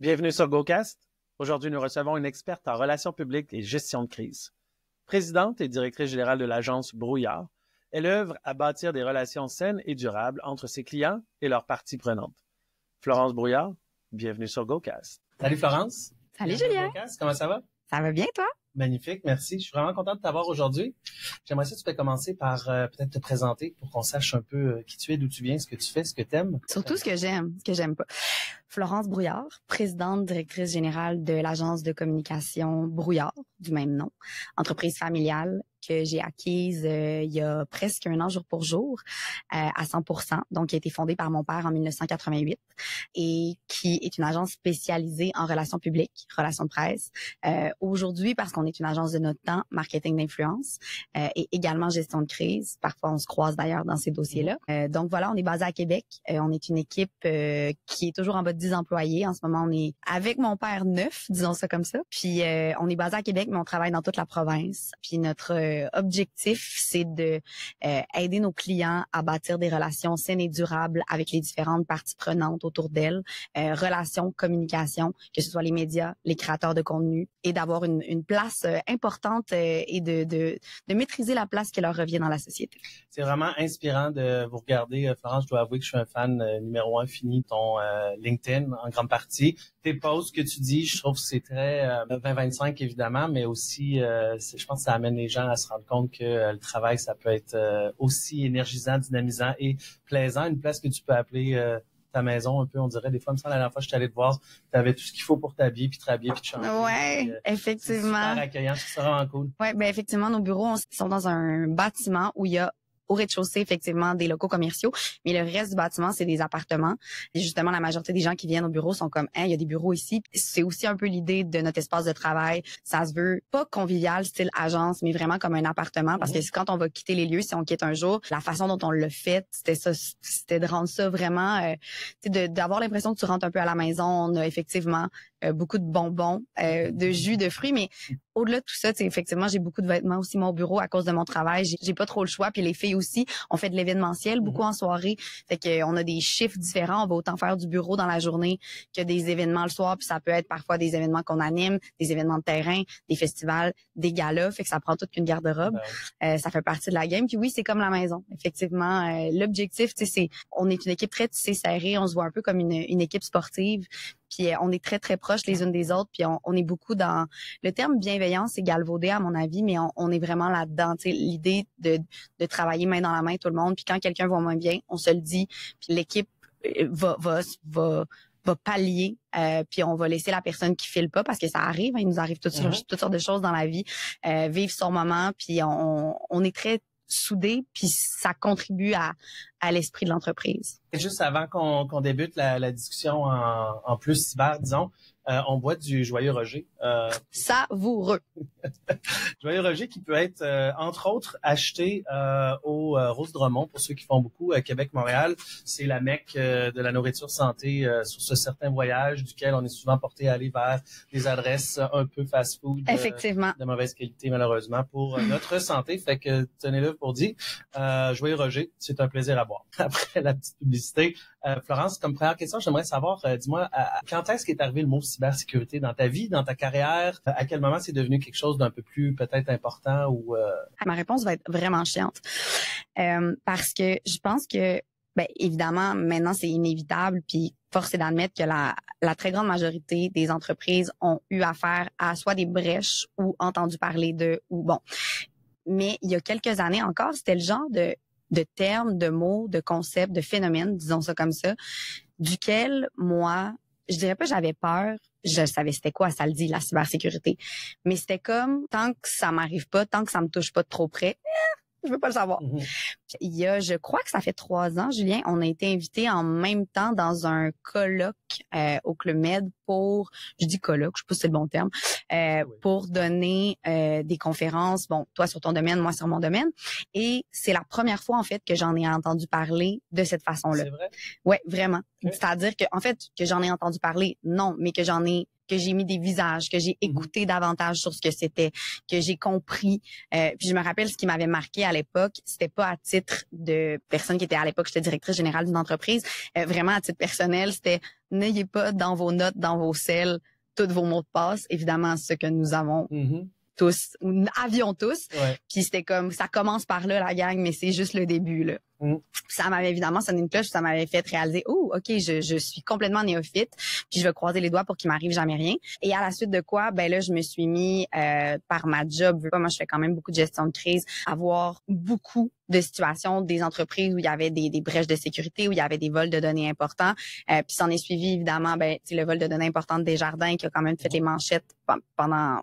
Bienvenue sur GoCast. Aujourd'hui, nous recevons une experte en relations publiques et gestion de crise. Présidente et directrice générale de l'agence Brouillard, elle œuvre à bâtir des relations saines et durables entre ses clients et leurs parties prenantes. Florence Brouillard, bienvenue sur GoCast. Salut Florence. Salut Julien. Comment ça va? Ça va bien, toi? Magnifique, merci. Je suis vraiment content de t'avoir aujourd'hui. J'aimerais ça que tu peux commencer par peut-être te présenter pour qu'on sache un peu qui tu es, d'où tu viens, ce que tu fais, ce que tu aimes. Surtout ce que j'aime pas. Florence Brouillard, présidente directrice générale de l'agence de communication Brouillard, du même nom, entreprise familiale que j'ai acquise il y a presque un an jour pour jour à 100%, donc qui a été fondée par mon père en 1988 et qui est une agence spécialisée en relations publiques, relations de presse. Aujourd'hui, parce qu'on est une agence de notre temps, marketing d'influence et également gestion de crise. Parfois, on se croise d'ailleurs dans ces dossiers-là. Donc voilà, on est basé à Québec. On est une équipe qui est toujours en bas de 10 employés. En ce moment, on est avec mon père 9, disons ça comme ça. Puis on est basé à Québec, mais on travaille dans toute la province. Puis notre objectif, c'est de aider nos clients à bâtir des relations saines et durables avec les différentes parties prenantes autour d'elles, relations, communication, que ce soit les médias, les créateurs de contenu, et d'avoir une place importante et de maîtriser la place qui leur revient dans la société. C'est vraiment inspirant de vous regarder. Florence, je dois avouer que je suis un fan numéro 1 fini de ton LinkedIn en grande partie. Tes posts que tu dis, je trouve que c'est très 2025 évidemment, mais aussi je pense que ça amène les gens à se rendre compte que le travail, ça peut être aussi énergisant, dynamisant et plaisant. Une place que tu peux appeler ta maison un peu, on dirait. Des fois, me semble, la dernière fois, je suis allée te voir, tu avais tout ce qu'il faut pour t'habiller, puis te rhabiller, puis te changer. Ouais, effectivement. C'est super accueillant, c'est vraiment cool. Ouais, ben effectivement, nos bureaux sont dans un bâtiment où il y a au rez-de-chaussée, effectivement, des locaux commerciaux, mais le reste du bâtiment, c'est des appartements. Et justement, la majorité des gens qui viennent au bureau sont comme, il y a des bureaux ici. C'est aussi un peu l'idée de notre espace de travail. Ça se veut pas convivial, style agence, mais vraiment comme un appartement, parce que quand on va quitter les lieux, si on quitte un jour, la façon dont on le fait, c'était de rendre ça vraiment, d'avoir l'impression que tu rentres un peu à la maison. On a effectivement beaucoup de bonbons, de jus, de fruits, mais au-delà de tout ça, effectivement, j'ai beaucoup de vêtements aussi moi au bureau à cause de mon travail. J'ai pas trop le choix. Puis les filles aussi, on fait de l'événementiel, beaucoup en soirée. Fait que on a des chiffres différents. On va autant faire du bureau dans la journée que des événements le soir. Puis ça peut être parfois des événements qu'on anime, des événements de terrain, des festivals, des galas. Fait que ça prend toute une garde-robe. Ça fait partie de la game. Puis oui, c'est comme la maison. Effectivement, l'objectif, c'est on est une équipe très tissée serrée. On se voit un peu comme une équipe sportive. Puis on est très, très proches les unes des autres. Puis on est beaucoup dans... Le terme bienveillance est galvaudé, à mon avis, mais on est vraiment là-dedans. L'idée de travailler main dans la main, tout le monde. Puis quand quelqu'un va moins bien, on se le dit. Puis l'équipe va pallier. Puis on va laisser la personne qui file pas, parce que ça arrive. Il nous arrive toutes sortes de choses dans la vie. Vivre son moment. Puis on est très soudés, puis ça contribue à l'esprit de l'entreprise. Et juste avant qu'on débute la discussion en plus cyber, disons, on boit du Joyeux Roger. Savoureux. Joyeux Roger qui peut être, entre autres, acheté au Rose Drummond, pour ceux qui font beaucoup à Québec-Montréal. C'est la mecque de la nourriture santé sur ce certain voyage duquel on est souvent porté à aller vers des adresses un peu fast-food. Effectivement. De mauvaise qualité, malheureusement, pour notre santé. Fait que tenez-le pour dire. Joyeux Roger, c'est un plaisir à boire. Après la petite publicité. Florence, comme première question, j'aimerais savoir, dis-moi, quand est-ce qu'est arrivé le mot cybersécurité dans ta vie, dans ta carrière? À quel moment c'est devenu quelque chose d'un peu plus peut-être important ou... Ma réponse va être vraiment chiante. Parce que je pense que, évidemment, maintenant, c'est inévitable, puis force est d'admettre que la très grande majorité des entreprises ont eu affaire à soit des brèches ou entendu parler de, ou bon. Mais il y a quelques années encore, c'était le genre de termes, de mots, de concepts, de phénomènes, disons ça comme ça, duquel moi, je dirais pas j'avais peur, je savais c'était quoi, ça le dit, la cybersécurité. Mais c'était comme, tant que ça m'arrive pas, tant que ça me touche pas de trop près, je veux pas le savoir. Il y a, je crois que ça fait 3 ans, Julien, on a été invités en même temps dans un colloque au Club Med pour, je dis colloque, je sais pas si c'est le bon terme, pour donner des conférences, bon, toi sur ton domaine, moi sur mon domaine. Et c'est la première fois, en fait, que j'en ai entendu parler de cette façon-là. C'est vrai? Ouais, vraiment. Okay. C'est-à-dire que, en fait, que j'en ai entendu parler, non, mais que j'ai mis des visages, que j'ai écouté davantage sur ce que c'était, que j'ai compris. Puis je me rappelle ce qui m'avait marqué à l'époque, c'était pas à titre de personne qui était à l'époque, j'étais directrice générale d'une entreprise, vraiment à titre personnel, c'était n'ayez pas dans vos notes, dans vos celles, tous vos mots de passe. Évidemment, ce que nous avons tous, ou avions tous. Ouais. Puis c'était comme, ça commence par là, la gang, mais c'est juste le début, là. Ça m'avait évidemment sonné une cloche, ça m'avait fait réaliser, oh, OK, je suis complètement néophyte, puis je vais croiser les doigts pour qu'il m'arrive jamais rien. Et à la suite de quoi, ben là, je me suis mis, par ma job, moi, je fais quand même beaucoup de gestion de crise, à voir beaucoup de situations des entreprises où il y avait des brèches de sécurité, où il y avait des vols de données importants. Puis s'en est suivi, évidemment, le vol de données important de Desjardins qui a quand même fait les manchettes pendant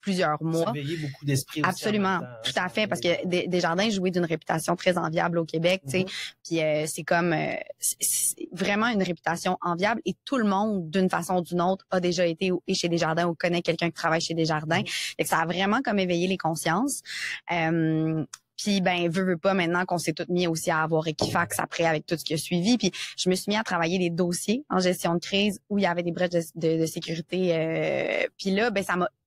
plusieurs mois. Surveiller beaucoup d'esprit aussi. Absolument, tout à fait, parce que Desjardins jouait d'une réputation très enviable au Québec, tu sais. Puis c'est comme c'est vraiment une réputation enviable et tout le monde, d'une façon ou d'une autre, a déjà été chez Desjardins ou connaît quelqu'un qui travaille chez Desjardins. Fait que ça a vraiment comme éveillé les consciences. Puis veut pas maintenant qu'on s'est toutes mis aussi à avoir Equifax après avec tout ce qui a suivi. Puis je me suis mis à travailler des dossiers en gestion de crise où il y avait des brèches de sécurité. Puis là,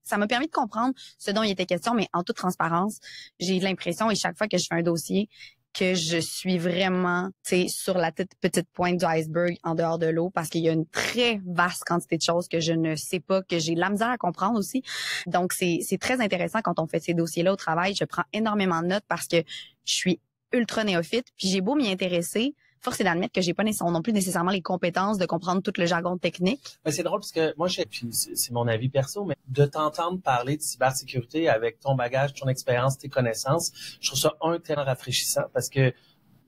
ça m'a permis de comprendre ce dont il était question, mais en toute transparence, j'ai l'impression, et chaque fois que je fais un dossier, que je suis vraiment, sur la petite pointe du iceberg en dehors de l'eau parce qu'il y a une très vaste quantité de choses que je ne sais pas, que j'ai de la misère à comprendre aussi. Donc, c'est très intéressant quand on fait ces dossiers-là au travail. Je prends énormément de notes parce que je suis ultra néophyte, puis j'ai beau m'y intéresser, force est d'admettre que j'ai pas non plus nécessairement les compétences de comprendre tout le jargon technique. Ben, c'est drôle parce que moi, puis c'est mon avis perso, mais de t'entendre parler de cybersécurité avec ton bagage, ton expérience, tes connaissances, je trouve ça tellement rafraîchissant parce que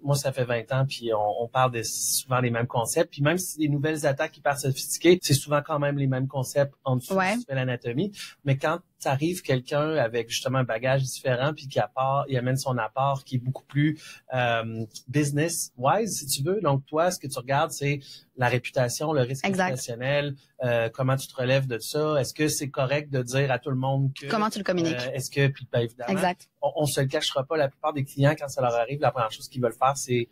moi, ça fait 20 ans, puis on parle souvent des mêmes concepts. Puis même si c'est des nouvelles attaques hyper sophistiquées, c'est souvent quand même les mêmes concepts en dessous de l'anatomie. Mais quand t'arrives quelqu'un avec justement un bagage différent, puis il amène son apport qui est beaucoup plus business-wise, si tu veux. Donc toi, ce que tu regardes, c'est la réputation, le risque réputationnel, comment tu te relèves de ça. Est-ce que c'est correct de dire à tout le monde que... Comment tu le communiques. Est-ce que, puis évidemment, on se le cachera pas. La plupart des clients, quand ça leur arrive, la première chose qu'ils veulent faire, c'est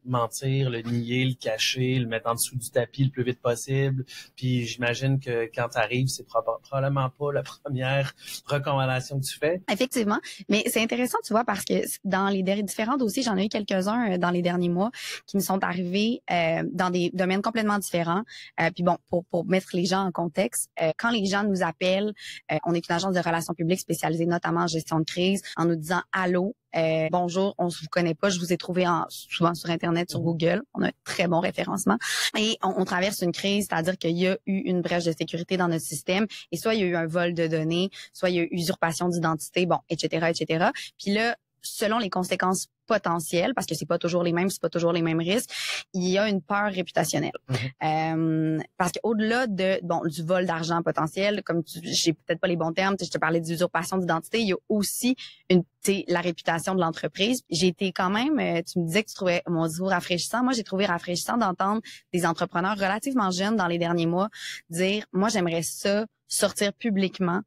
mentir, le nier, le cacher, le mettre en dessous du tapis le plus vite possible. Puis j'imagine que quand tu arrives, c'est probablement pas la première recommandation que tu fais. Effectivement, mais c'est intéressant, tu vois, parce que dans les différents dossiers, j'en ai eu quelques-uns dans les derniers mois qui me sont arrivés dans des domaines complètement différents. Puis bon, pour mettre les gens en contexte, quand les gens nous appellent, on est une agence de relations publiques spécialisée notamment en gestion de crise, en nous disant « Allô, bonjour, on ne vous connaît pas, je vous ai trouvé souvent sur Internet, sur Google. On a un très bon référencement. Et on traverse une crise, c'est-à-dire qu'il y a eu une brèche de sécurité dans notre système. Et soit il y a eu un vol de données, soit il y a eu usurpation d'identité, etc., etc. Puis là, selon les conséquences potentielles, parce que c'est pas toujours les mêmes risques, il y a une peur réputationnelle. Parce qu'au-delà du vol d'argent potentiel, comme j'ai peut-être pas les bons termes, je te parlais d'usurpation d'identité, il y a aussi la réputation de l'entreprise. J'ai été quand même, tu me disais que tu trouvais mon discours rafraîchissant. Moi, j'ai trouvé rafraîchissant d'entendre des entrepreneurs relativement jeunes dans les derniers mois dire, moi, j'aimerais ça sortir publiquement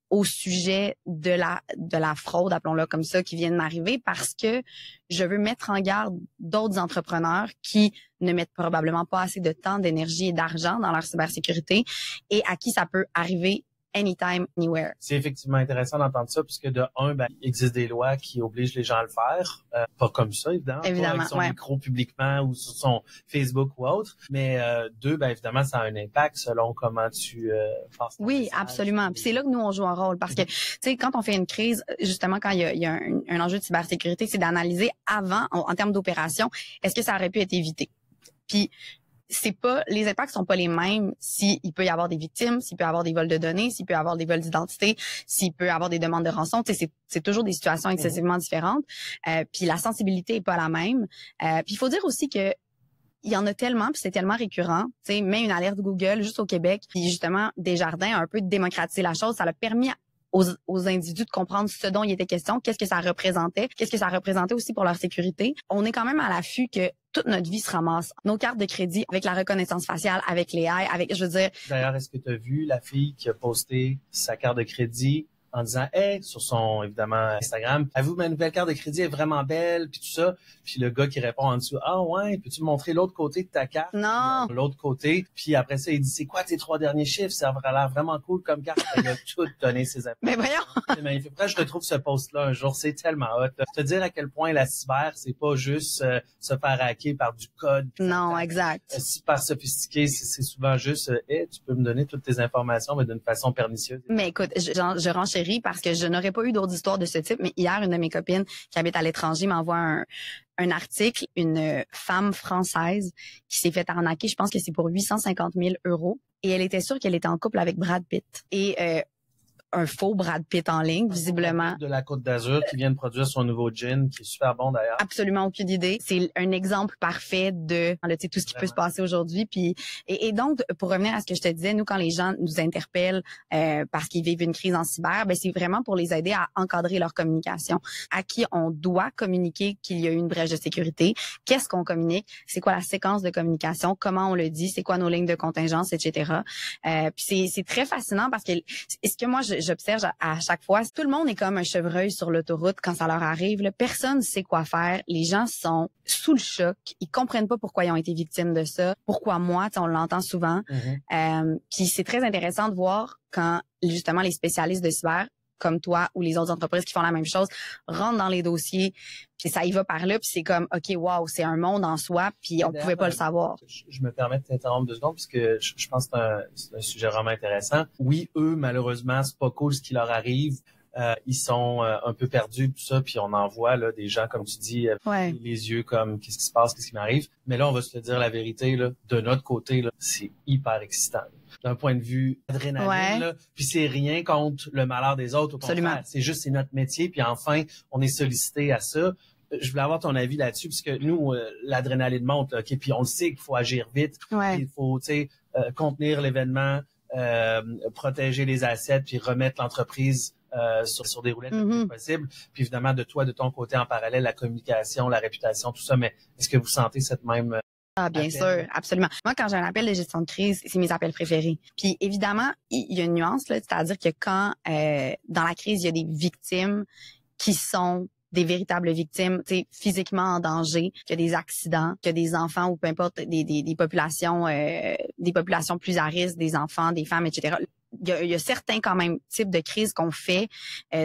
au sujet de la fraude, appelons-le comme ça, qui vient de m'arriver parce que je veux mettre en garde d'autres entrepreneurs qui ne mettent probablement pas assez de temps, d'énergie et d'argent dans leur cybersécurité et à qui ça peut arriver anytime, anywhere. C'est effectivement intéressant d'entendre ça, puisque de un, il existe des lois qui obligent les gens à le faire. Pas comme ça, évidemment. Pas avec son micro publiquement ou sur son Facebook ou autre. Mais deux, évidemment, ça a un impact selon comment tu passes. Oui, absolument. Puis c'est là que nous, on joue un rôle. Parce que, tu sais, quand on fait une crise, justement, quand il y a un enjeu de cybersécurité, c'est d'analyser avant, en termes d'opération, est-ce que ça aurait pu être évité? Puis, les impacts sont pas les mêmes s'il peut y avoir des victimes, s'il peut y avoir des vols de données, s'il peut y avoir des vols d'identité, s'il peut y avoir des demandes de rançon. C'est toujours des situations excessivement différentes. Puis la sensibilité est pas la même. Puis il faut dire aussi que il y en a tellement, puis c'est tellement récurrent. Tu sais, mets une alerte Google juste au Québec. Puis justement, Desjardins a un peu démocratisé la chose. Ça l'a permis aux individus de comprendre ce dont il était question, qu'est-ce que ça représentait aussi pour leur sécurité. On est quand même à l'affût que toute notre vie se ramasse. Nos cartes de crédit, avec la reconnaissance faciale, avec les AI, avec, je veux dire... D'ailleurs, est-ce que tu as vu la fille qui a posté sa carte de crédit en disant, hey, sur son, évidemment, Instagram, avez-vous ma nouvelle carte de crédit est vraiment belle, puis tout ça. Puis le gars qui répond en dessous, ah ouais, peux-tu me montrer l'autre côté de ta carte? Non. L'autre côté. Puis après ça, il dit, c'est quoi tes 3 derniers chiffres? Ça a l'air vraiment cool comme carte. Il a tout donné ses informations. Mais voyons. C'est magnifique. Après, je retrouve ce post-là un jour. C'est tellement hot. Te dire à quel point la cyber, c'est pas juste se faire hacker par du code. Non, exact. Super sophistiqué. C'est souvent juste, hey, tu peux me donner toutes tes informations, mais d'une façon pernicieuse. Mais écoute, je renchéris parce que je n'aurais pas eu d'autres histoires de ce type. Mais hier, une de mes copines qui habite à l'étranger m'envoie un article, une femme française qui s'est fait arnaquer, je pense que c'est pour 850 000 €. Et elle était sûre qu'elle était en couple avec Brad Pitt. Et un faux Brad Pitt en ligne, visiblement. De la Côte d'Azur qui vient de produire son nouveau gin, qui est super bon d'ailleurs. Absolument aucune idée. C'est un exemple parfait de tout ce qui peut se passer aujourd'hui. Puis et donc, pour revenir à ce que je te disais, nous, quand les gens nous interpellent parce qu'ils vivent une crise en cyber, ben c'est vraiment pour les aider à encadrer leur communication. À qui on doit communiquer qu'il y a eu une brèche de sécurité, qu'est-ce qu'on communique, c'est quoi la séquence de communication, comment on le dit, c'est quoi nos lignes de contingence, etc. Puis c'est très fascinant parce que ce que moi j'observe à chaque fois, tout le monde est comme un chevreuil sur l'autoroute quand ça leur arrive. Là, personne ne sait quoi faire. Les gens sont sous le choc. Ils comprennent pas pourquoi ils ont été victimes de ça. Pourquoi moi, on l'entend souvent. Puis c'est très intéressant de voir quand justement les spécialistes de cyber comme toi ou les autres entreprises qui font la même chose rentrent dans les dossiers, puis ça y va par là, puis c'est comme OK, wow, c'est un monde en soi, puis on pouvait pas le savoir. Je me permets de t'interrompre 2 secondes parce que je pense que c'est un sujet vraiment intéressant. Oui, eux, malheureusement, c'est pas cool ce qui leur arrive. Ils sont un peu perdus, tout ça, puis on en voit là, des gens, comme tu dis, les yeux comme qu'est-ce qui se passe, qu'est-ce qui m'arrive. Mais là, on va se le dire la vérité, là, de notre côté, là, c'est hyper excitant. D'un point de vue adrénaline, là, puis c'est rien contre le malheur des autres, au contraire. C'est notre métier, puis enfin, on est sollicité à ça. Je voulais avoir ton avis là-dessus, parce que nous, l'adrénaline monte, là, okay, puis on le sait qu'il faut agir vite, il faut, contenir l'événement, protéger les assets, puis remettre l'entreprise sur des roulettes le plus possible. Puis évidemment, de ton côté, en parallèle, la communication, la réputation, tout ça. Mais est-ce que vous sentez cette même... Ah, bien sûr, absolument. Moi, quand j'ai un appel de gestion de crise, c'est mes appels préférés. Puis évidemment, il y a une nuance, là, c'est-à-dire que quand dans la crise, il y a des victimes qui sont des véritables victimes, physiquement en danger, qu'il y a des accidents, qu'il y a des enfants ou peu importe, des populations plus à risque, des enfants, des femmes, etc. Il y a certains quand même types de crises qu'on fait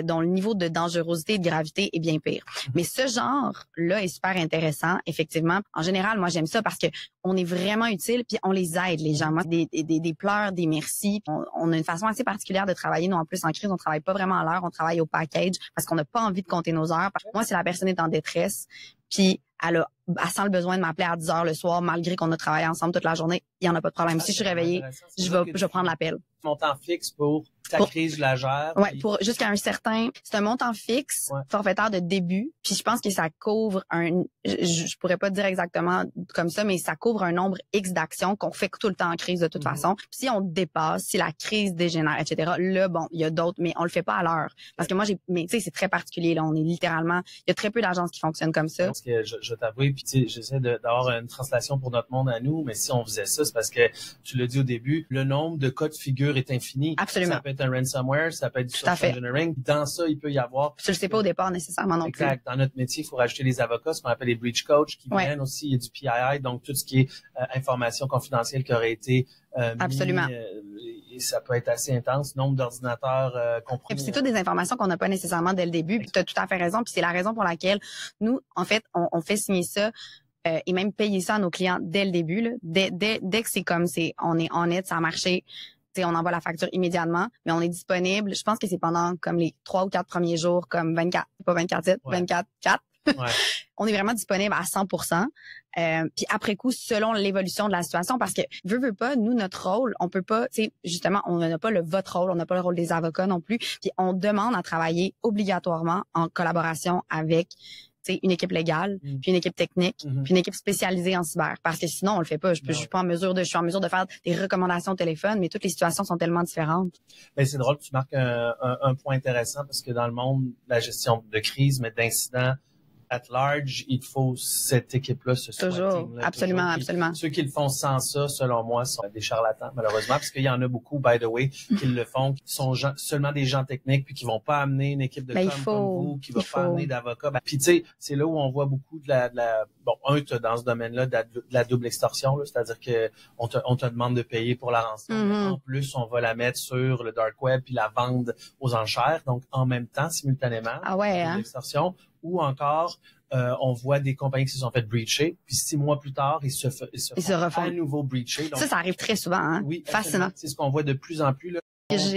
dont le niveau de dangerosité et de gravité est bien pire. Mais ce genre-là est super intéressant, effectivement. En général, moi, j'aime ça parce que on est vraiment utile puis on les aide, les gens. Moi, des pleurs, des merci. On a une façon assez particulière de travailler. Nous, en plus, en crise, on travaille pas vraiment à l'heure, on travaille au package parce qu'on n'a pas envie de compter nos heures. Moi, si la personne est en détresse, puis elle sent le besoin de m'appeler à 10 heures le soir, malgré qu'on a travaillé ensemble toute la journée, il y en a pas de problème. Si je suis réveillée, je vais prendre l'appel. Montant fixe pour ta crise, je la gère. Ouais, pour jusqu'à un certain, c'est un montant fixe, forfaitaire de début, puis je pense que ça couvre je pourrais pas dire exactement comme ça, mais ça couvre un nombre X d'actions qu'on fait tout le temps en crise de toute façon. Puis si on dépasse, si la crise dégénère, etc., là, bon, il y a d'autres, mais on le fait pas à l'heure. Parce que moi, mais tu sais, c'est très particulier, là. On est littéralement, il y a très peu d'agences qui fonctionnent comme ça. Parce que je t'avoue, puis tu sais, j'essaie d'avoir une translation pour notre monde à nous, mais si on faisait ça, c'est parce que, tu l'as dit au début, le nombre de cas de figure est infini. Absolument. Ça peut être un ransomware, ça peut être du social engineering. Dans ça, il peut y avoir... Tu le sais pas au départ nécessairement non plus. Exact. Dans notre métier, il faut rajouter les avocats, ce qu'on appelle les breach coachs, qui viennent aussi. Il y a du PII, donc tout ce qui est information confidentielle qui aurait été Absolument. Et ça peut être assez intense. Nombre d'ordinateurs compris. Et puis c'est toutes des informations qu'on n'a pas nécessairement dès le début. Puis tu as tout à fait raison. Puis c'est la raison pour laquelle nous, en fait, on fait signer ça et même payer ça à nos clients dès le début. Là. Dès que c'est comme on est honnête, ça a marché. T'sais, on envoie la facture immédiatement, mais on est disponible. Je pense que c'est pendant comme les 3 ou 4 premiers jours, comme 24, pas 24/7, 24/4. On est vraiment disponible à 100%. Puis après coup, selon l'évolution de la situation, parce que veut pas, nous, notre rôle, on peut pas, tu sais, justement, on n'a pas votre rôle, on n'a pas le rôle des avocats non plus. Puis on demande à travailler obligatoirement en collaboration avec une équipe légale, puis une équipe technique, puis une équipe spécialisée en cyber. Parce que sinon, on le fait pas. Je suis en mesure de faire des recommandations au téléphone, mais toutes les situations sont tellement différentes. Ben, c'est drôle que tu marques un point intéressant parce que dans le monde de la gestion de crise, mais d'incidents at large, il faut cette équipe-là, ce Toujours, sweating-là, absolument, toujours. absolument. Ceux qui le font sans ça, selon moi, sont des charlatans, malheureusement, parce qu'il y en a beaucoup, by the way, qui le font, qui sont seulement des gens techniques, puis qui vont pas amener une équipe de comme vous, qui va pas amener d'avocats. Puis tu sais, c'est là où on voit beaucoup de la bon, dans ce domaine-là, de la double extorsion, là, c'est-à-dire que on te demande de payer pour la rançon, mais en plus, on va la mettre sur le dark web puis la vendre aux enchères, donc en même temps, simultanément, double extorsion, ou encore on voit des compagnies qui se sont fait breacher, puis 6 mois plus tard, ils se refont à nouveau breacher. Donc, ça arrive très souvent, hein? Oui, fascinant. C'est ce qu'on voit de plus en plus, là.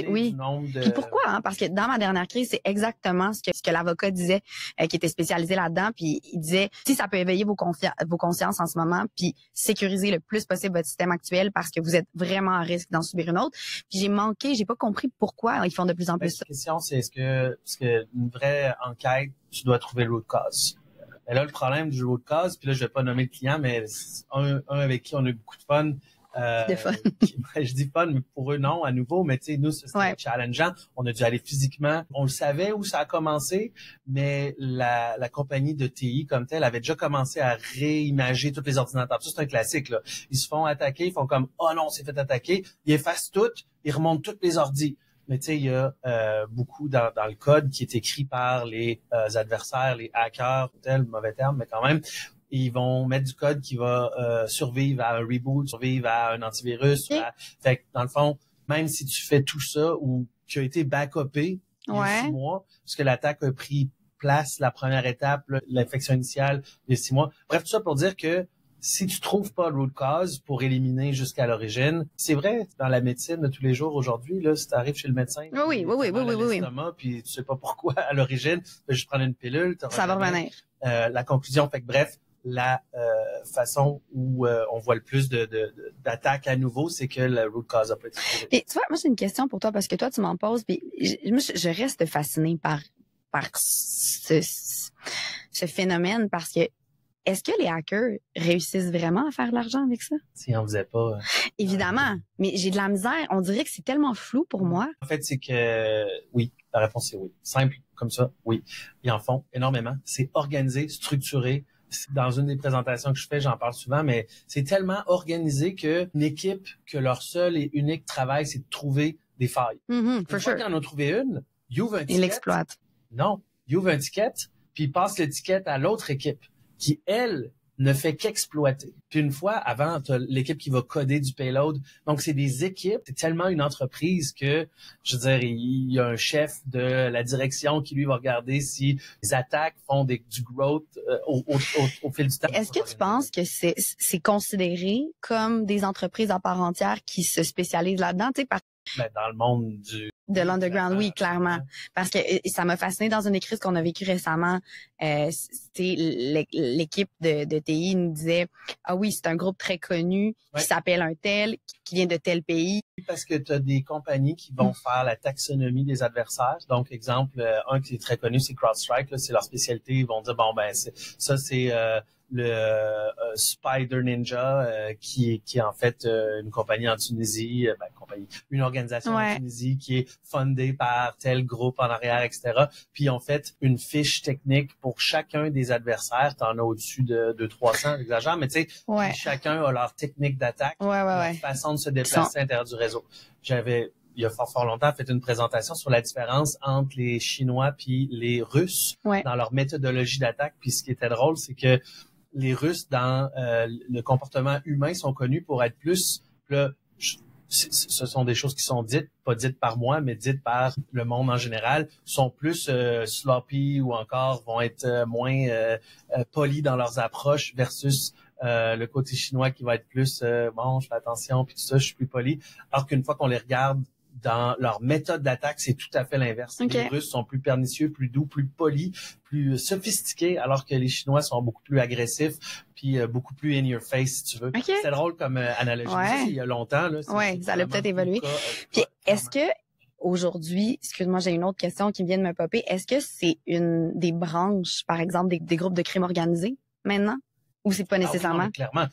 Oui. Puis pourquoi? Hein? Parce que dans ma dernière crise, c'est exactement ce que l'avocat disait, qui était spécialisé là-dedans. Puis il disait, si ça peut éveiller vos consciences en ce moment, puis sécuriser le plus possible votre système actuel parce que vous êtes vraiment à risque d'en subir une autre. Puis j'ai pas compris pourquoi ils font de plus en plus ça. La question, c'est est-ce que une vraie enquête, tu dois trouver le root cause. Mais là, le problème du root cause, puis là, je vais pas nommer le client, mais un avec qui on a eu beaucoup de fun. Je dis fun, mais pour eux, non, à nouveau. Mais tu sais, nous, c'était challengeant. On a dû aller physiquement. On le savait où ça a commencé, mais la compagnie de TI comme telle avait déjà commencé à réimager tous les ordinateurs. Ça, c'est un classique, là. Ils se font attaquer, ils font comme, oh non, on s'est fait attaquer. Ils effacent tout, ils remontent tous les ordis. Mais tu sais, il y a beaucoup dans le code qui est écrit par les adversaires, les hackers, tel mauvais terme, mais quand même. Ils vont mettre du code qui va survivre à un reboot, survivre à un antivirus. Fait que dans le fond, même si tu fais tout ça ou tu as été backupé il y a 6 mois, parce que l'attaque a pris place, la première étape, l'infection initiale, il y a 6 mois. Bref, tout ça pour dire que si tu trouves pas le root cause pour éliminer jusqu'à l'origine, c'est vrai, dans la médecine de tous les jours aujourd'hui, là, si tu arrives chez le médecin, oui. Puis tu sais pas pourquoi à l'origine, tu vas juste prendre une pilule, ça va revenir. La conclusion, fait que bref, la façon où on voit le plus d'attaques à nouveau, c'est que le root cause a pas été trouvé. Puis, tu vois, moi, j'ai une question pour toi parce que toi, tu m'en poses. Puis, je reste fascinée par ce phénomène parce que est-ce que les hackers réussissent vraiment à faire de l'argent avec ça? Si on faisait pas. Évidemment, mais j'ai de la misère. On dirait que c'est tellement flou pour moi. En fait, c'est que oui, la réponse c'est oui. Simple comme ça, oui. Ils en font énormément. C'est organisé, structuré. Dans une des présentations que je fais, j'en parle souvent, mais c'est tellement organisé qu'une équipe, que leur seul et unique travail, c'est de trouver des failles. Une fois qu'ils en ont trouvé une, ils ouvrent un ticket. Ils l'exploitent. Non, ils ouvrent un ticket, puis ils passent le ticket à l'autre équipe qui, elle, ne fait qu'exploiter. Puis une fois, avant, tu as l'équipe qui va coder du payload. Donc, c'est des équipes. C'est tellement une entreprise que, je veux dire, il y a un chef de la direction qui, lui, va regarder si les attaques font du growth au fil du temps. Est-ce que tu penses que c'est considéré comme des entreprises à part entière qui se spécialisent là-dedans? Tu sais, dans le monde de l'underground, oui, clairement. Parce que ça m'a fasciné dans une écrit qu'on a vécu récemment. L'équipe de TI nous disait, ah oui, c'est un groupe très connu qui s'appelle un tel, qui vient de tel pays. Parce que tu as des compagnies qui vont faire la taxonomie des adversaires. Donc, exemple, un qui est très connu, c'est CrowdStrike. Là, c'est leur spécialité. Ils vont dire, bon, ben, c'est le Spider Ninja, qui est en fait une compagnie en Tunisie, une organisation en Tunisie qui est fundée par tel groupe en arrière, etc. Puis en fait une fiche technique pour chacun des adversaires. T'en as au-dessus de 300, j'exagère, mais tu sais, chacun a leur technique d'attaque, leur façon de se déplacer à l'intérieur du réseau. J'avais il y a fort longtemps, fait une présentation sur la différence entre les Chinois puis les Russes dans leur méthodologie d'attaque. Puis ce qui était drôle, c'est que les Russes, dans le comportement humain, sont connus pour être plus... ce sont des choses qui sont dites, pas dites par moi, mais dites par le monde en général, sont plus sloppy ou encore vont être moins polis dans leurs approches versus le côté chinois qui va être plus bon, je fais attention, puis tout ça, je suis plus poli. Alors qu'une fois qu'on les regarde dans leur méthode d'attaque, c'est tout à fait l'inverse. Les Russes sont plus pernicieux, plus doux, plus polis, plus sophistiqués, alors que les Chinois sont beaucoup plus agressifs, puis beaucoup plus in your face, si tu veux. C'est drôle comme analogie. Ça, il y a longtemps. Là, ça a peut-être évolué. Puis est-ce que aujourd'hui, excuse-moi, j'ai une autre question qui vient de me popper. Est-ce que c'est une des branches, par exemple, des groupes de crime organisés maintenant? Ou c'est pas nécessairement? Oui, clairement.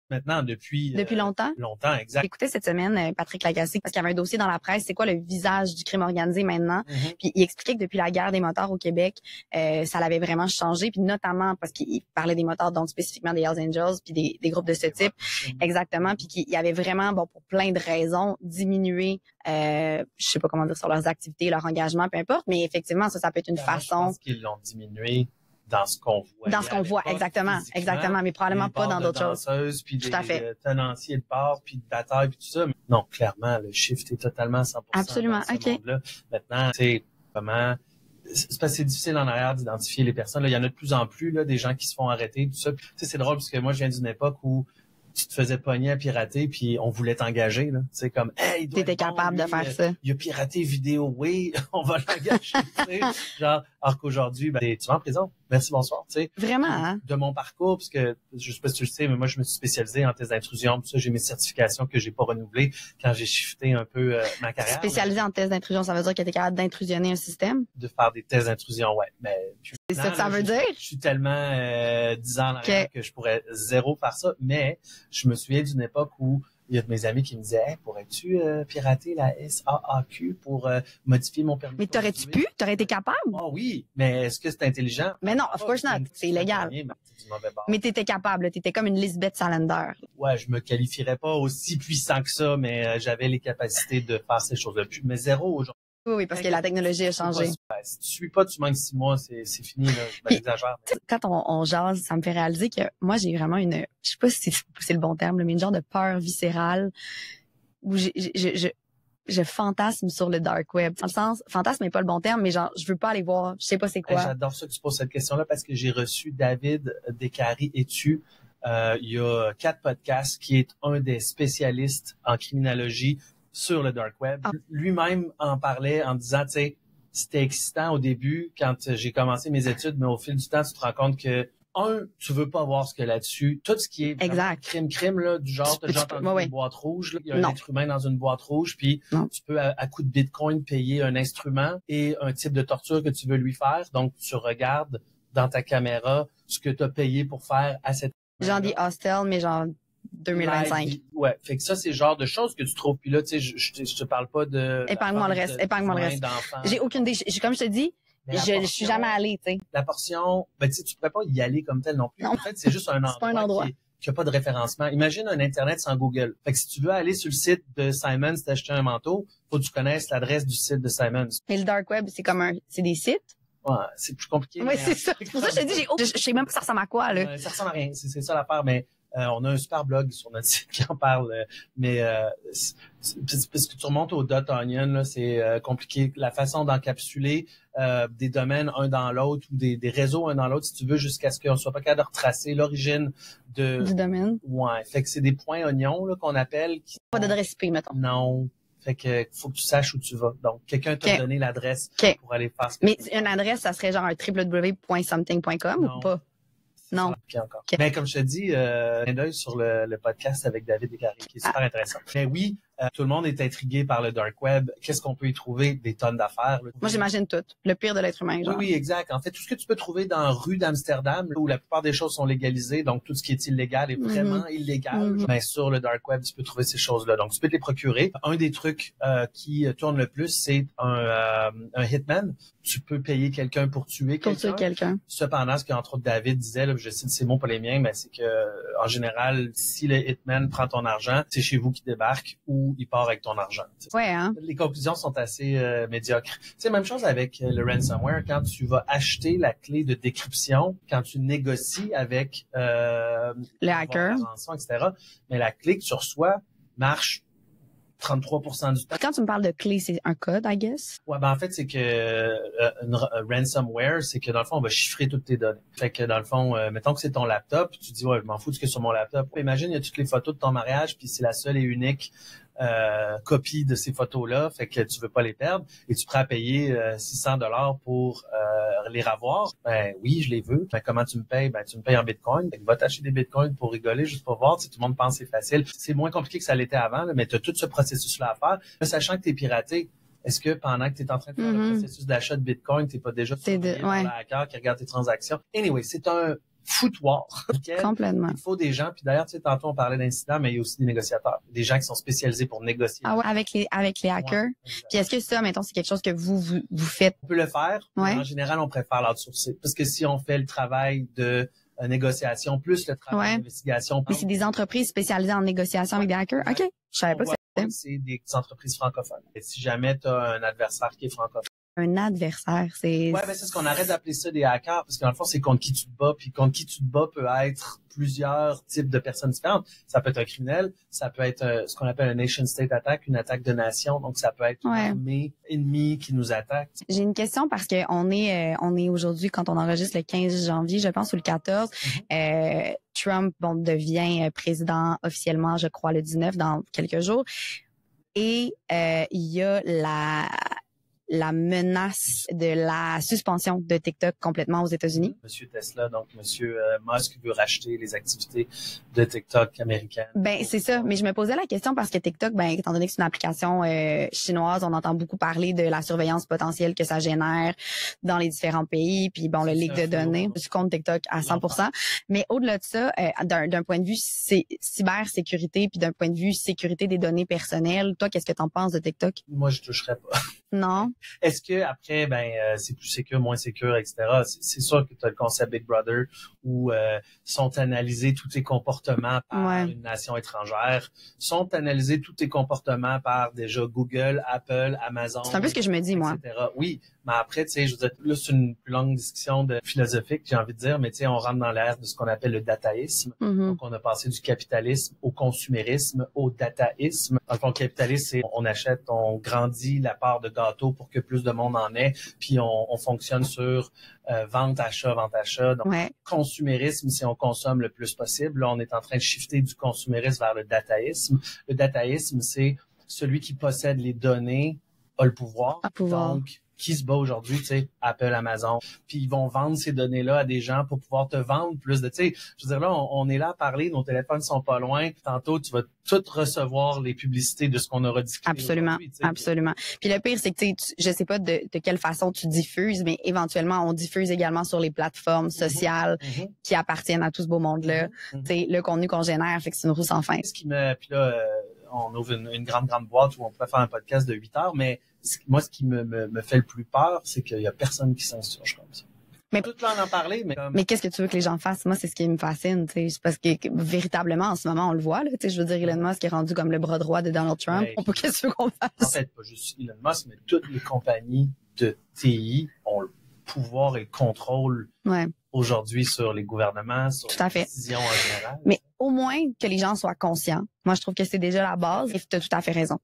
maintenant depuis longtemps. Longtemps, exact. J'ai écouté cette semaine Patrick Lagacé parce qu'il y avait un dossier dans la presse, c'est quoi le visage du crime organisé maintenant. Puis il expliquait que depuis la guerre des motards au Québec, ça l'avait vraiment changé, puis notamment parce qu'il parlait des motards, donc spécifiquement des Hells Angels, puis des groupes de ce type. Exactement, puis qu'il y avait vraiment, bon, pour plein de raisons, diminué, je sais pas comment dire, sur leurs activités, leur engagement, peu importe, mais effectivement, ça peut être une façon. Je pense qu'ils l'ont diminué dans ce qu'on voit. Dans ce qu'on voit, exactement, mais probablement pas dans d'autres choses. Puis tout à fait. Tenanciers de bars, puis de batailles, puis tout ça. Mais non, clairement, le shift est totalement 100%. Absolument, dans ce monde-là. Maintenant, tu sais, comment... C'est parce que c'est difficile en arrière d'identifier les personnes. Là, il y en a de plus en plus, là, des gens qui se font arrêter, tout ça. Tu sais, c'est drôle parce que moi, je viens d'une époque où tu te faisais pogner à pirater, puis on voulait t'engager, là. Tu sais, comme, hey, t'étais capable de faire ça. Il a piraté vidéo, oui, on va l'engager, tu sais. Genre, alors qu'aujourd'hui, ben, tu vas en prison. Merci, bonsoir, tu sais. Vraiment, hein? De mon parcours, parce que, je sais pas si tu le sais, mais moi, je me suis spécialisé en thèse d'intrusion. Puis ça, j'ai mes certifications que j'ai pas renouvelées quand j'ai shifté un peu ma carrière. Spécialisé en thèse d'intrusion, ça veut dire que tu es capable d'intrusionner un système? De faire des thèses d'intrusion, ouais. Mais c'est ça que ça veut dire? Je suis tellement 10 ans en arrière que je pourrais zéro faire ça. Mais je me souviens d'une époque où il y a de mes amis qui me disaient, hey, pourrais-tu pirater la SAAQ pour modifier mon permis? Mais t'aurais-tu pu? T'aurais été capable? Oh oui, mais est-ce que c'est intelligent? Mais non, of course not. C'est illégal. Mais t'étais capable, t'étais comme une Lisbeth Salander. Ouais, je me qualifierais pas aussi puissant que ça, mais j'avais les capacités de faire ces choses-là. Mais zéro aujourd'hui. Oui, parce que la technologie a changé. Si tu suis pas, tu manques 6 mois, c'est fini, là. J'exagère. Quand on jase, ça me fait réaliser que moi, j'ai vraiment je sais pas si c'est le bon terme, mais une genre de peur viscérale où je fantasme sur le dark web. Dans le sens, fantasme n'est pas le bon terme, mais genre, je veux pas aller voir, je sais pas c'est quoi. J'adore ça que tu poses cette question-là parce que j'ai reçu David Descaries-Etu. Il y a 4 podcasts qui est un des spécialistes en criminologie sur le dark web. Ah. Lui-même en parlait en disant, tu sais, c'était excitant au début quand j'ai commencé mes études, mais au fil du temps, tu te rends compte que tu veux pas voir ce qu'il y a là-dessus. Tout ce qui est crime, là, du genre, t'as déjà entendu une boîte rouge, là. Il y a un être humain dans une boîte rouge, puis tu peux, à coup de Bitcoin, payer un instrument et un type de torture que tu veux lui faire. Donc, tu regardes dans ta caméra ce que tu as payé pour faire à cette... Genre des hostels, mais genre 2025. Ouais, fait que ça, c'est le genre de choses que tu trouves. Puis là, tu sais, je te parle pas de... Épargne-moi le reste. J'ai aucune idée. Comme je te dis, je suis jamais allée, tu sais. La portion, ben tu sais, tu pourrais pas y aller comme tel non plus. Non. En fait, c'est juste un endroit, qui a pas de référencement. Imagine un Internet sans Google. Fait que si tu veux aller sur le site de Simons t'acheter un manteau, faut que tu connaisses l'adresse du site de Simons. Mais le dark web, c'est des sites? Ouais, c'est plus compliqué. Ouais, c'est ça. C'est pour ça que je te dis, je sais même pas ça ressemble à quoi, là. Ça ressemble à rien. C'est ça l'affaire, mais on a un super blog sur notre site qui en parle, mais parce que tu remontes au dot onion, là, c'est compliqué. La façon d'encapsuler des domaines un dans l'autre ou des réseaux un dans l'autre, si tu veux, jusqu'à ce qu'on soit pas capable de retracer l'origine du domaine. Ouais, fait que c'est des points oignons là qu'on appelle. Pas d'adresse IP, mettons. Non. Fait que faut que tu saches où tu vas. Donc, quelqu'un t'a donné l'adresse pour aller faire ce que Mais une adresse, ça serait genre un www.something.com ou pas? Non. Encore. Mais comme je te dis, un œil sur le podcast avec David Descaries, qui est super intéressant. Mais oui, tout le monde est intrigué par le dark web. Qu'est-ce qu'on peut y trouver? Des tonnes d'affaires. Moi, j'imagine tout. Le pire de l'être humain, genre. Oui, exact. En fait, tout ce que tu peux trouver dans la rue d'Amsterdam, où la plupart des choses sont légalisées, donc tout ce qui est illégal est vraiment illégal. Mais sur le dark web, tu peux trouver ces choses-là. Donc, tu peux te les procurer. Un des trucs qui tourne le plus, c'est un hitman. Tu peux payer quelqu'un pour tuer quelqu'un. Cependant, ce qu'entre autres David disait, là, je cite ces mots, pas les miens, mais c'est que en général, si le hitman prend ton argent, c'est chez vous qui débarque ou il part avec ton argent. T'sais. Ouais, hein? Les conclusions sont assez médiocres. C'est même chose avec le ransomware. Quand tu vas acheter la clé de décryption, quand tu négocies avec le hacker, etc., mais la clé que tu reçois marche 33% du temps. Quand tu me parles de clé, c'est un code, I guess? Ouais, ben en fait, c'est que ransomware, c'est que dans le fond, on va chiffrer toutes tes données. Fait que dans le fond, mettons que c'est ton laptop, tu dis ouais, je m'en fous de ce qui est sur mon laptop. Imagine, il y a toutes les photos de ton mariage, puis c'est la seule et unique copie de ces photos-là, fait que tu veux pas les perdre et tu es prêt à payer $600 pour les revoir. Ben oui, je les veux. Ben, comment tu me payes? Ben tu me payes en Bitcoin. Fait que va t'acheter des Bitcoins pour rigoler, juste pour voir. Tu sais, tout le monde pense que c'est facile. C'est moins compliqué que ça l'était avant, là, mais tu as tout ce processus-là à faire. Mais sachant que tu es piraté, est-ce que pendant que tu es en train de faire le processus d'achat de Bitcoin, tu n'es pas déjà surveillé par le hacker qui regarde tes transactions? Anyway, c'est un foutoir. Complètement. Il faut des gens, puis d'ailleurs, tu sais, tantôt on parlait d'incidents, mais il y a aussi des négociateurs. Des gens qui sont spécialisés pour négocier. Ah ouais, avec les hackers. Ouais, puis est-ce que ça, mettons, c'est quelque chose que vous faites? On peut le faire. Ouais. En général, on préfère l'outsourcer. Parce que si on fait le travail de négociation plus le travail d'investigation. Mais c'est des entreprises spécialisées en négociation avec des hackers? OK. Je savais pas que c'était. C'est des entreprises francophones. Et si jamais tu as un adversaire qui est francophone. Un adversaire, c'est... Ouais, ben c'est ce qu'on arrête d'appeler ça des hackers, parce qu'en le fond, c'est contre qui tu te bats, puis contre qui tu te bats peut être plusieurs types de personnes différentes. Ça peut être un criminel, ça peut être ce qu'on appelle un nation state attack, une attaque de nation, donc ça peut être une armée ennemie qui nous attaque. J'ai une question parce que on est aujourd'hui, quand on enregistre le 15 janvier, je pense, ou le 14, Trump devient président officiellement, je crois, le 19, dans quelques jours. Et il y a la menace de la suspension de TikTok complètement aux États-Unis. Monsieur Tesla, donc Monsieur Musk veut racheter les activités de TikTok américaines. Ben c'est ça, mais je me posais la question parce que TikTok, étant donné que c'est une application chinoise, on entend beaucoup parler de la surveillance potentielle que ça génère dans les différents pays, puis le leak de données. Je suis contre TikTok à 100%. Mais au-delà de ça, d'un point de vue cybersécurité, puis d'un point de vue sécurité des données personnelles, toi, qu'est-ce que t'en penses de TikTok? Moi, je toucherais pas. Non. Est-ce que après, c'est plus sécure, moins sécure, etc. C'est sûr que tu as le concept Big Brother où sont analysés tous tes comportements par une nation étrangère, sont analysés tous tes comportements par déjà Google, Apple, Amazon. C'est un peu ce que je me dis, moi. Etc. Oui, mais après, tu sais, je veux dire, là, c'est une plus longue discussion philosophique, j'ai envie de dire, mais tu sais, on rentre dans l'ère de ce qu'on appelle le dataïsme. Donc, on a passé du capitalisme au consumérisme, au dataïsme. Dans le fond, le capitalisme, c'est on achète, on grandit la part de gâteau pour que plus de monde en ait, puis on fonctionne sur vente, achat. Donc, consumérisme, c'est on consomme le plus possible. Là, on est en train de shifter du consumérisme vers le dataïsme. Le dataïsme, c'est celui qui possède les données a le pouvoir. Donc, qui se bat aujourd'hui, tu sais, Apple, Amazon, puis ils vont vendre ces données-là à des gens pour pouvoir te vendre plus de, tu sais, je veux dire là, on est là à parler, nos téléphones sont pas loin, tantôt tu vas tout recevoir les publicités de ce qu'on aura discuté. Absolument, absolument. Puis le pire, c'est que je sais pas de quelle façon tu diffuses, mais éventuellement on diffuse également sur les plateformes sociales qui appartiennent à tout ce beau monde-là. Tu sais, le contenu qu'on génère, fait que c'est une roue sans fin. Puis là, on ouvre une grande boîte où on pourrait faire un podcast de 8 heures, mais moi, ce qui me fait le plus peur, c'est qu'il y a personne qui s'insurge comme ça. Mais tout le monde en parler, mais qu'est-ce que tu veux que les gens fassent? Moi, c'est ce qui me fascine, tu sais, parce que véritablement, en ce moment, on le voit, là, tu sais, je veux dire, Elon Musk est rendu comme le bras droit de Donald Trump. Qu'est-ce qu'on fasse? En fait, pas juste Elon Musk, mais toutes les compagnies de TI ont le pouvoir et le contrôle aujourd'hui sur les gouvernements, sur les décisions en général. Mais au moins que les gens soient conscients. Moi, je trouve que c'est déjà la base et tu as tout à fait raison.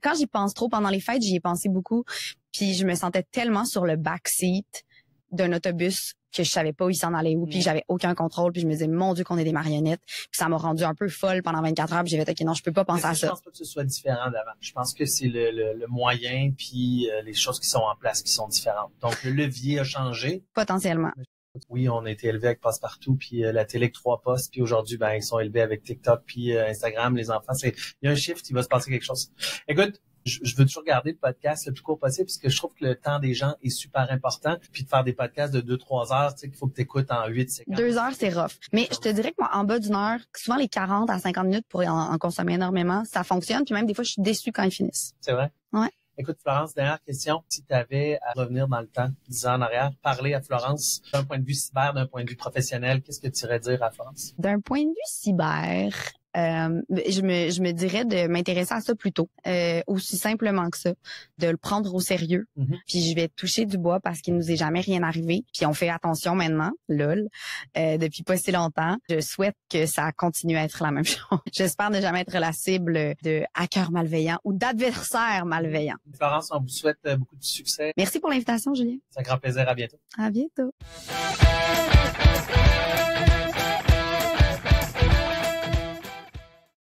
Quand j'y pense trop pendant les fêtes, j'y ai pensé beaucoup, puis je me sentais tellement sur le backseat d'un autobus que je savais pas où il s'en allait où, puis j'avais aucun contrôle, puis je me disais, mon Dieu, qu'on est des marionnettes. Puis ça m'a rendu un peu folle pendant 24 heures, puis j'ai fait, OK, non, je peux pas penser à ça. Je pense pas que ce soit différent d'avant. Je pense que c'est le moyen, puis les choses qui sont en place qui sont différentes. Donc, le levier a changé. Potentiellement. Oui, on a été élevé avec Passepartout, puis la télé avec 3 postes, puis aujourd'hui, ils sont élevés avec TikTok, puis Instagram, les enfants. Il y a un shift, il va se passer quelque chose. Écoute, je veux toujours garder le podcast le plus court possible parce que je trouve que le temps des gens est super important. Puis de faire des podcasts de 2-3 heures, tu sais, qu'il faut que tu écoutes en 8 secondes. 2 heures, c'est rough. Mais je te dirais que moi, en bas d'une heure, souvent les 40 à 50 minutes pour en consommer énormément, ça fonctionne. Puis même des fois, je suis déçue quand ils finissent. C'est vrai? Ouais. Écoute, Florence, dernière question. Si tu avais à revenir dans le temps, 10 ans en arrière, parler à Florence d'un point de vue cyber, d'un point de vue professionnel, qu'est-ce que tu irais dire à Florence? D'un point de vue cyber, je me dirais de m'intéresser à ça plus tôt, aussi simplement que ça, de le prendre au sérieux. Puis je vais toucher du bois parce qu'il nous est jamais rien arrivé. Puis on fait attention maintenant, lol, depuis pas si longtemps. Je souhaite que ça continue à être la même chose. J'espère ne jamais être la cible de hackers malveillants ou d'adversaires malveillants. Florence, on vous souhaite beaucoup de succès. Merci pour l'invitation, Julien. C'est un grand plaisir. À bientôt. À bientôt.